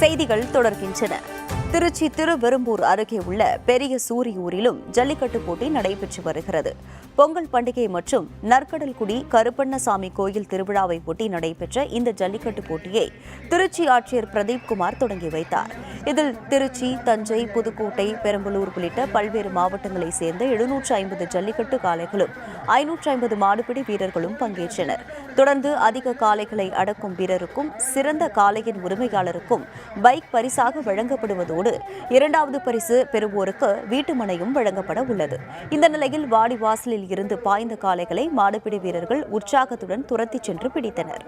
செய்திகள் தொடர்கின்றன. திருச்சி திருவெரும்பூர் அருகே உள்ள பெரிய சூரியூரிலும் ஜல்லிக்கட்டு போட்டி நடைபெற்று வருகிறது. பொங்கல் பண்டிகை மற்றும் நற்கடல்குடி கருப்பண்ணசாமி கோயில் திருவிழாவை ஒட்டி நடைபெற்ற இந்த ஜல்லிக்கட்டு போட்டியை திருச்சி ஆட்சியர் பிரதீப்குமார் தொடங்கி வைத்தார். இதில் திருச்சி, தஞ்சை, புதுக்கோட்டை, பெரம்பலூர் உள்ளிட்ட பல்வேறு மாவட்டங்களைச் சேர்ந்த 750 ஜல்லிக்கட்டு காளைகளும் 550 மாடுபிடி வீரர்களும் பங்கேற்றனர். தொடர்ந்து அதிக காளைகளை அடக்கும் வீரருக்கும் சிறந்த காளையின் உரிமையாளருக்கும் பைக் பரிசாக வழங்கப்படுவதோடு இரண்டாவது பரிசு பெறுவோருக்கு வீட்டுமனையும் வழங்கப்பட உள்ளது. இந்த நிலையில் வாடிவாசலில் இருந்து பாய்ந்த காளைகளை மாடுபிடி வீரர்கள் உற்சாகத்துடன் துரத்திச் சென்று பிடித்தனர்.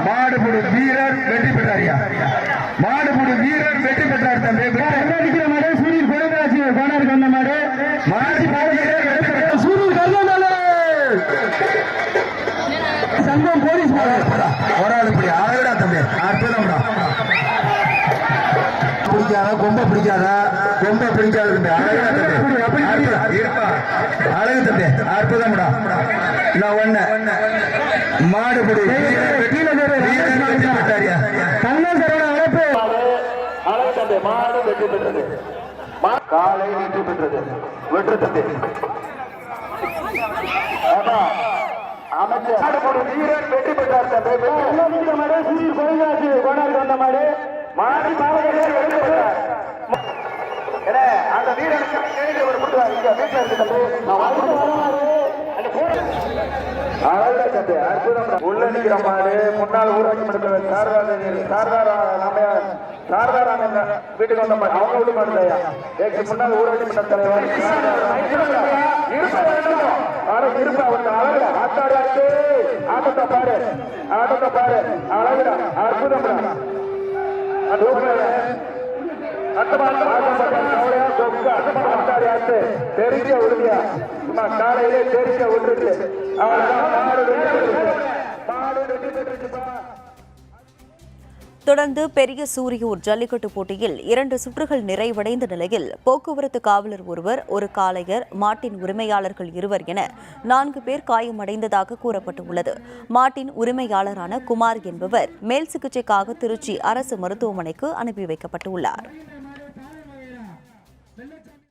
மாடுபுடி வீரர் வெற்றி பெற்றாரியா? மாடுபுடி வீரர் வெற்றி பெற்றார் தம்பி. மாடு சூரியன் கொலைராசி கோனார் கண்ண மாடு மாசி சூரியன் கண்ண சங்கம் போலீஸ் ஒரு ஆள் இப்படி அழகடா தம்பி. அற்புதம்டா. பிடிக்காத கொம்பை பிடிக்காத கொம்பை பிடிக்காத தம்பி. அழகா தம்பி. இருப்பா அழகு தம்பி. அற்புதம்டா. நான் ஒண்ணு மாடுபடி வெற்றி பெற்றாரியா? மாடு வெற்றி பெற்றது. காலை வெற்றி பெற்றது. வெற்றி தம்பி. அமைச்சர் வீரர் வெற்றி பெற்றார் தம்பி. கோனார் வந்த மாடு மாடி அந்த வீரனுக்கு ஒரு முட்டுவார். இங்க வீட்டில் இருக்கு தம்பி. அற்புதம். உள்ள நிற்கிற மாடு முன்னாள் ஊராட்சி மன்ற வீட்டுக்கு வந்த மாடு அவங்க வீட்டு மாடுலையா? முன்னாள் ஊராட்சி மன்ற தலைவர் இருப்பா அழகுடா. ஆத்தாடி ஆட்டு ஆட்டத்தை பாரு, ஆட்டத்தை பாரு. அழகுடா. அற்புதம். தெரிஞ்ச உறுதியா காலையிலே தெரிஞ்ச விட்டுருக்கு. தொடர்ந்து பெரிய சூரியூர் ஜல்லிக்கட்டு போட்டியில் 2 சுற்றுகள் நிறைவடைந்த நிலையில் போக்குவரத்து காவலர் ஒருவர், ஒரு காளையர், மாட்டின் உரிமையாளர்கள் 2 என 4 பேர் காயமடைந்ததாக கூறப்பட்டுள்ளது. மாட்டின் உரிமையாளரான குமார் என்பவர் மேல் சிகிச்சைக்காக திருச்சி அரசு மருத்துவமனைக்கு அனுப்பி வைக்கப்பட்டுள்ளார்.